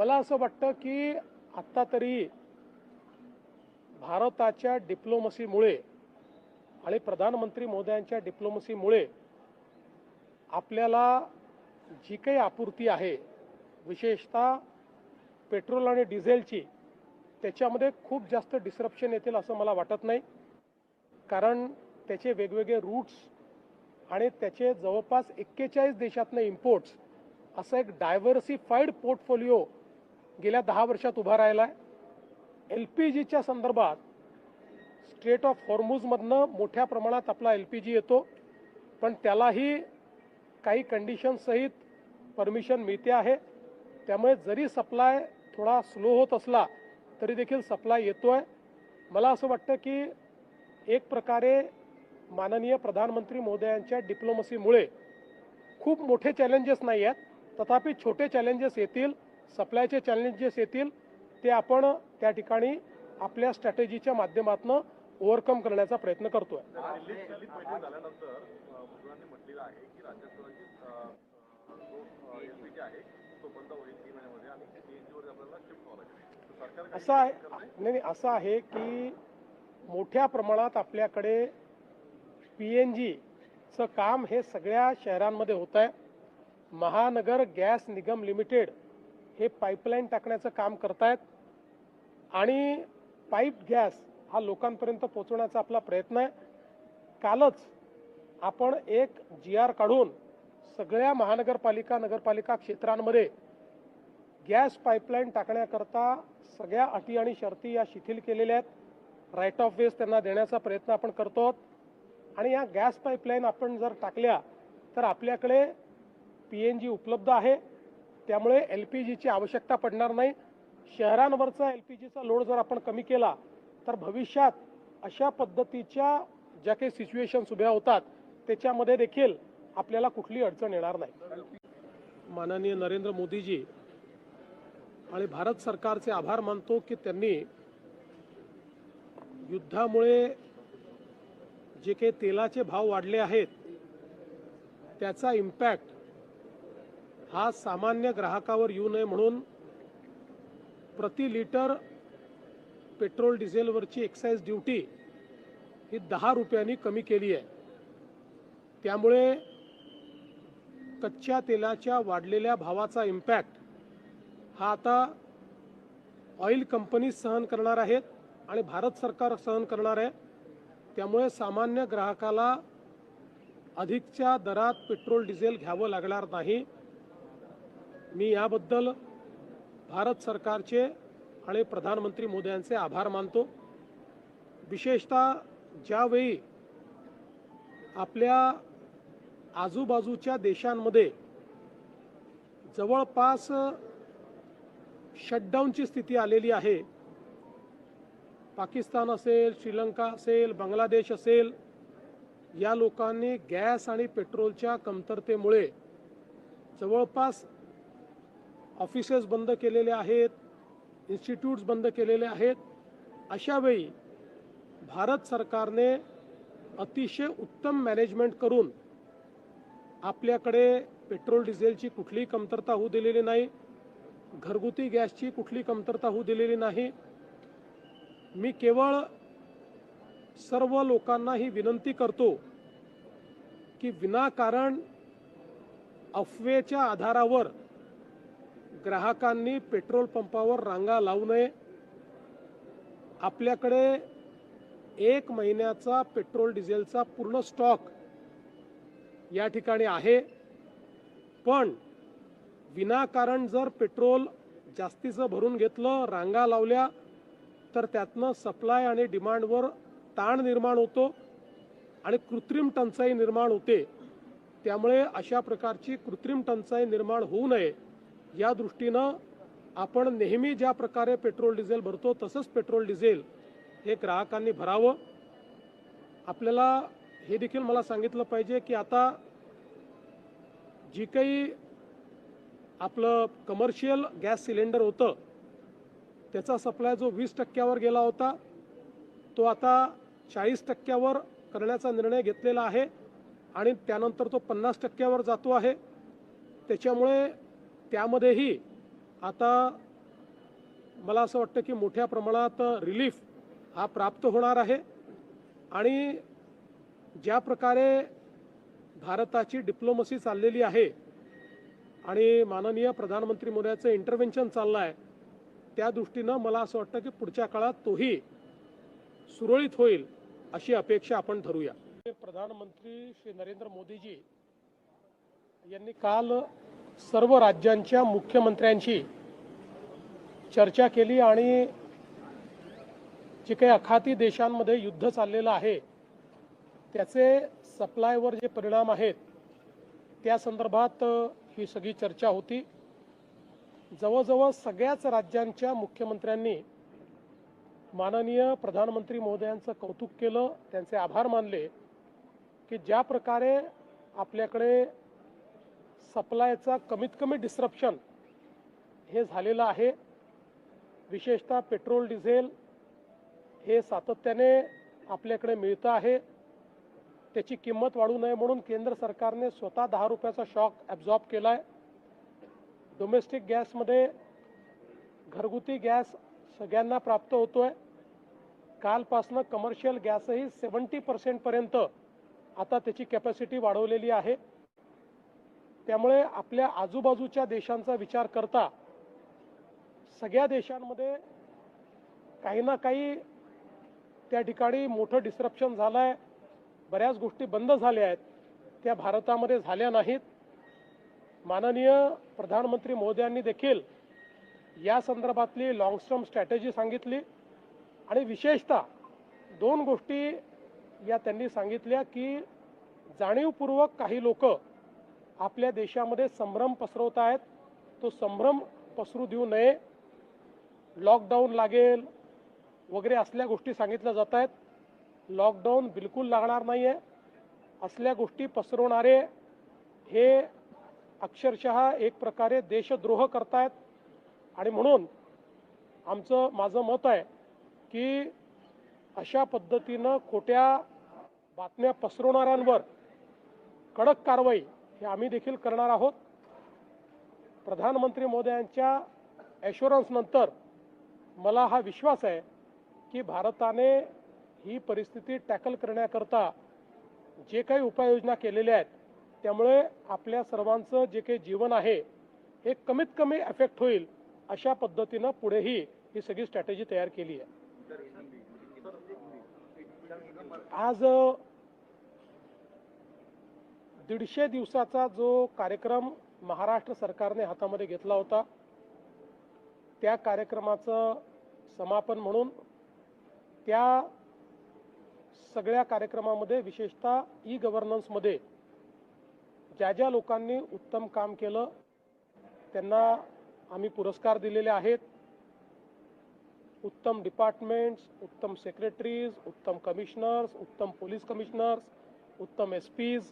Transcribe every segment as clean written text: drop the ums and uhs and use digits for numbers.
मला असं वाटतं की आत्ता तरी भारताच्या डिप्लोमसीमुळे आणि प्रधानमंत्री मोदयांच्या डिप्लोमसीमुळे आपल्याला जी काही आपूर्ती आहे, विशेषतः पेट्रोल आणि डिझेलची, त्याच्यामध्ये खूप जास्त डिस्रप्शन येतील असं मला वाटत नाही. कारण त्याचे वेगवेगळे रूट्स आणि त्याचे जवळपास 41 देशातनं इम्पोर्ट्स, असं एक डायव्हर्सिफाईड पोर्टफोलिओ गेल्या 10 वर्षात उभा राहिला आहे. LPGच्या संदर्भात स्ट्रेट ऑफ हॉर्मुझमधनं मोठ्या प्रमाणात आपला LPG येतो, पण त्यालाही काही कंडिशनसहित परमिशन मिळते आहे. त्यामुळे जरी सप्लाय थोडा स्लो होत असला तरी देखील सप्लाय येतो आहे. मला असं वाटतं की एक प्रकारे माननीय प्रधानमंत्री मोदयांच्या डिप्लोमसीमुळे खूप मोठे चॅलेंजेस नाही आहेत, तथापि छोटे चॅलेंजेस येतील, सप्लायचे चॅलेंजेस येतील. ते आपण त्या ठिकाणी आपल्या स्ट्रॅटेजीच्या माध्यमातून ओव्हरकम करण्याचा प्रयत्न करतोय. दिल्लीत बैठक झाल्यानंतर मुख्यमंत्र्यांनी म्हटलेलं आहे की राज्याची जो LPG आहे तो बंद होईल 3 महिन्यामध्ये आणि CNG वर आपल्याला शिफ्ट व्हावं लागेल. सरकार असं आहे नाही, असं आहे की मोठ्या प्रमाणात आपल्याकडे PNGचं काम हे सगळ्या शहरांमध्ये होत आहे. महानगर गॅस निगम लिमिटेड हे पाईपलाईन टाकण्याचं काम करतायत आणि पाईप गॅस हा लोकांपर्यंत पोहोचवण्याचा आपला प्रयत्न आहे. कालच आपण एक GR काढून सगळ्या महानगरपालिका नगरपालिका क्षेत्रांमध्ये गॅस पाईपलाईन टाकण्याकरता सगळ्या अटी आणि शर्ती या शिथिल केलेल्या आहेत. राईट ऑफ वेज त्यांना देण्याचा प्रयत्न आपण करतो आहोत. आणि या गॅस पाईपलाईन आपण जर टाकल्या तर आपल्याकडे PNG उपलब्ध आहे, त्यामुळे LPGची आवश्यकता पडणार नाही. शहरांवरचा LPGचा लोड जर आपण कमी केला तर भविष्यात अशा पद्धतीच्या ज्या काही सिच्युएशन्स उभ्या होतात त्याच्यामध्ये देखील आपल्याला कुठली अडचण येणार नाही. माननीय नरेंद्र मोदीजी आणि भारत सरकारचे आभार मानतो की त्यांनी युद्धामुळे जे काही तेलाचे भाव वाढले आहेत त्याचा इम्पॅक्ट हा सामान्य ग्राहकावर येऊ नये म्हणून प्रति लिटर पेट्रोल डिझेलवरची एक्साईज ड्युटी ही 10 रुपयांनी कमी केली आहे. त्यामुळे कच्च्या तेलाच्या वाढलेल्या भावाचा इम्पॅक्ट हा आता ऑइल कंपनी सहन करणार आहेत आणि भारत सरकार सहन करणार आहे. त्यामुळे सामान्य ग्राहकाला अधिकच्या दरात पेट्रोल डिझेल घ्यावं लागणार नाही. मी याबद्दल भारत सरकारचे आणि प्रधानमंत्री मोदयांचे आभार मानतो. विशेषतः ज्यावेळी आपल्या आजूबाजूच्या देशांमध्ये जवळपास शटडाऊनची स्थिती आलेली आहे, पाकिस्तान असेल, श्रीलंका असेल, बांगलादेश असेल, या लोकांनी गॅस आणि पेट्रोलच्या कमतरतेमुळे जवळपास ऑफिसेस बंद केलेले आहेत, इन्स्टिट्यूट्स बंद केलेले आहेत. अशा वेळी भारत सरकारने अतिशय उत्तम मॅनेजमेंट करून आपल्याकडे पेट्रोल डिझेलची कुठलीही कमतरता होऊ दिलेली नाही, घरगुती गॅसची कुठली कमतरता होऊ दिलेली नाही. मी केवळ सर्व लोकांना ही विनंती करतो की विनाकारण अफवेच्या आधारावर ग्राहकांनी पेट्रोल पंपावर रांगा लावू नये. आपल्याकडे 1 महिन्याचा पेट्रोल डिझेलचा पूर्ण स्टॉक या ठिकाणी आहे, पण विनाकारण जर पेट्रोल जास्तीचं भरून घेतलं, रांगा लावल्या, तर त्यातनं सप्लाय आणि डिमांडवर ताण निर्माण होतो आणि कृत्रिम टंचाई निर्माण होते. त्यामुळे अशा प्रकारची कृत्रिम टंचाई निर्माण होऊ नये या दृष्टीनं आपण नेहमी ज्या प्रकारे पेट्रोल डिझेल भरतो तसंच पेट्रोल डिझेल हे ग्राहकांनी भरावं. आपल्याला हे देखील मला सांगितलं पाहिजे की आता जी काही आपलं कमर्शियल गॅस सिलेंडर होतं त्याचा सप्लाय जो 20% गेला होता तो आता 40% करण्याचा निर्णय घेतलेला आहे आणि त्यानंतर तो 50% जातो आहे. त्याच्यामुळे त्यामध्येही आता मला असं वाटतं की मोठ्या प्रमाणात रिलीफ हा प्राप्त होणार आहे आणि ज्या प्रकारे भारताची डिप्लोमसी चाललेली आहे आणि माननीय प्रधानमंत्री मोदयांचं इंटरव्हेन्शन चाललं आहे त्या दृष्टीनं मला असं वाटतं की पुढच्या काळात तोही सुरळीत होईल अशी अपेक्षा आपण धरूया. प्रधानमंत्री श्री नरेंद्र मोदीजी यांनी काल सर्व राज्यांच्या मुख्यमंत्र्यांशी चर्चा केली आणि जे काही आखाती देशांमध्ये युद्ध चाललेलं आहे त्याचे सप्लायवर जे परिणाम आहेत त्या संदर्भात ही सगळी चर्चा होती. जवळजवळ सगळ्याच राज्यांच्या मुख्यमंत्र्यांनी माननीय प्रधानमंत्री महोदयांचं कौतुक केलं, त्यांचे आभार मानले की ज्या प्रकारे आपल्याकडे सप्लायचा कमीत कमी डिस्रप्शन हे झालेलं आहे. विशेषतः पेट्रोल डिझेल हे सातत्याने आपल्याकडे मिळतं आहे. त्याची किंमत वाढू नये म्हणून केंद्र सरकारने स्वतः 10 रुपयाचा शॉक ॲब्झॉर्ब केला आहे. डोमेस्टिक गॅसमध्ये घरगुती गॅस सगळ्यांना प्राप्त होतो आहे. कालपासनं कमर्शियल गॅसही 70% पर्यंत आता त्याची कॅपॅसिटी वाढवलेली आहे. त्यामुळे आपल्या आजूबाजूच्या देशांचा विचार करता सगळ्या देशांमध्ये काही ना काही त्या ठिकाणी मोठं डिस्रप्शन झालं आहे. बऱ्याच गोष्टी बंद झाल्या आहेत, त्या भारतामध्ये झाल्या नाहीत. माननीय प्रधानमंत्री मोदयांनी देखील या संदर्भातली लॉंग टर्म स्ट्रॅटेजी सांगितली आणि विशेषतः 2 गोष्टी या त्यांनी सांगितल्या की जाणीवपूर्वक काही लोक आपल्या देशामध्ये संभ्रम पसरवत आहेत. तो संभ्रम पसरू देऊ नये. लॉकडाऊन लागेल वगैरे असल्या गोष्टी सांगितल्या जात आहेत. लॉकडाऊन बिलकुल लागणार नाही आहे. असल्या गोष्टी पसरवणारे हे अक्षरशः एक प्रकारे देशद्रोह करतायत आणि म्हणून माझं मत आहे की अशा पद्धतीनं खोट्या बातम्या पसरवणाऱ्यांवर कडक कारवाई हे आम्ही देखील करणार आहोत. प्रधानमंत्री महोदयांच्या ॲश्युरन्स नंतर मला हा विश्वास आहे की भारताने ही परिस्थिती टॅकल करण्याकरता जे काही उपाययोजना केलेल्या आहेत त्यामुळे आपल्या सर्वांचं जे काही जीवन आहे हे कमीत कमी अफेक्ट होईल अशा पद्धतीनं पुढेही ही सगळी स्ट्रॅटेजी तयार केली आहे. आज 150 दिवसाचा जो कार्यक्रम महाराष्ट्र सरकारने हातामध्ये घेतला होता त्या कार्यक्रमाचं समापन म्हणून त्या सगळ्या कार्यक्रमामध्ये विशेषतः ई गव्हर्नन्समध्ये ज्या ज्या लोकांनी उत्तम काम केलं त्यांना आम्ही पुरस्कार दिलेले आहेत. उत्तम डिपार्टमेंट्स, उत्तम सेक्रेटरीज, उत्तम कमिशनर्स, उत्तम पोलीस कमिशनर्स, उत्तम एसपीज,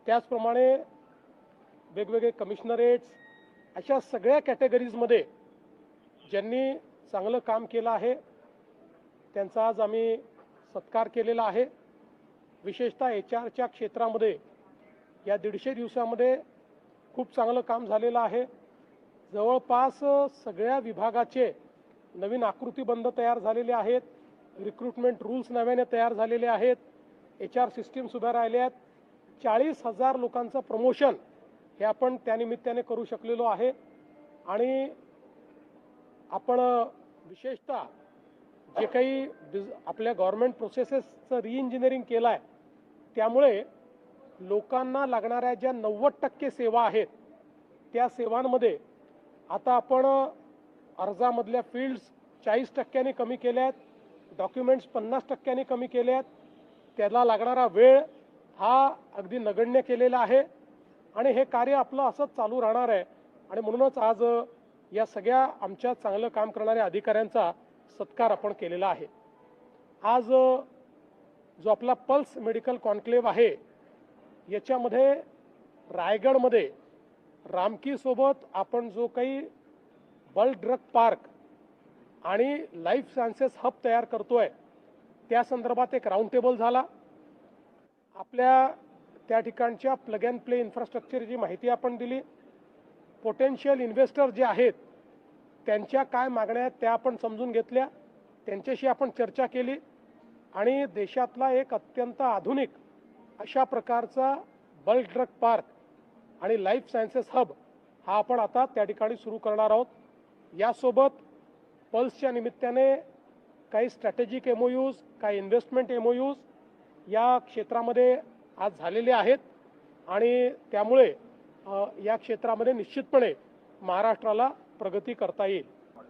त्याचप्रमाणे वेगवेगळे कमिशनरेट्स, अशा सगळ्या कॅटेगरीजमध्ये ज्यांनी चांगलं काम केलं आहे त्यांचा आज आम्ही सत्कार केलेला आहे. विशेषतः HR क्षेत्रामध्ये या 150 दिवसामध्ये खूप चांगलं काम झालेलं आहे. जवळपास सगळ्या विभागाचे नवीन आकृतीबंध तयार झालेले आहेत. रिक्रुटमेंट रूल्स नव्याने तयार झालेले आहेत. HR सिस्टीम्स उभ्या राहिल्या आहेत. 40,000 लोकांचं प्रमोशन हे आपण त्यानिमित्ताने करू शकलेलो आहे आणि आपण विशेषतः जे काही आपल्या गव्हर्नमेंट प्रोसेसेसचं रिइंजिनिअरिंग केलं आहे त्यामुळे लोकांना लागणाऱ्या ज्या 90% सेवा आहेत त्या सेवांमध्ये आता आपण अर्जामधल्या फील्ड्स 40% कमी केल्या आहेत. डॉक्युमेंट्स 50% कमी केले आहेत. त्याला लागणारा वेळ हा अगदी नगण्य केलेला आहे आणि हे कार्य आपलं असंच चालू राहणार आहे आणि म्हणूनच आज या सगळ्या आमच्या चांगलं काम करणाऱ्या अधिकाऱ्यांचा सत्कार आपण केलेला आहे. आज जो आपला पल्स मेडिकल कॉन्क्लेव्ह आहे याच्यामध्ये रायगडमध्ये रामकीसोबत आपण जो काही बल्क ड्रग पार्क आणि लाईफ सायन्सेस हब तयार करतोय त्या संदर्भात एक राऊंड टेबल झाला. आपल्या त्या ठिकाणच्या प्लग अँड प्ले इन्फ्रास्ट्रक्चरची माहिती आपण दिली. पोटेन्शियल इन्व्हेस्टर जे आहेत त्यांच्या काय मागण्या आहेत त्या आपण समजून घेतल्या, त्यांच्याशी आपण चर्चा केली आणि देशातला एक अत्यंत आधुनिक अशा प्रकारचा बल्क ड्रग पार्क आणि लाईफ सायन्सेस हब हा आपण आता त्या ठिकाणी सुरू करणार आहोत. यासोबत पल्सच्या निमित्ताने काही स्ट्रॅटेजिक MOUs, काही इन्व्हेस्टमेंट MOUs या क्षेत्रामध्ये आज झालेले आहेत आणि त्यामुळे या क्षेत्रामध्ये निश्चितपणे महाराष्ट्राला प्रगती करता येईल.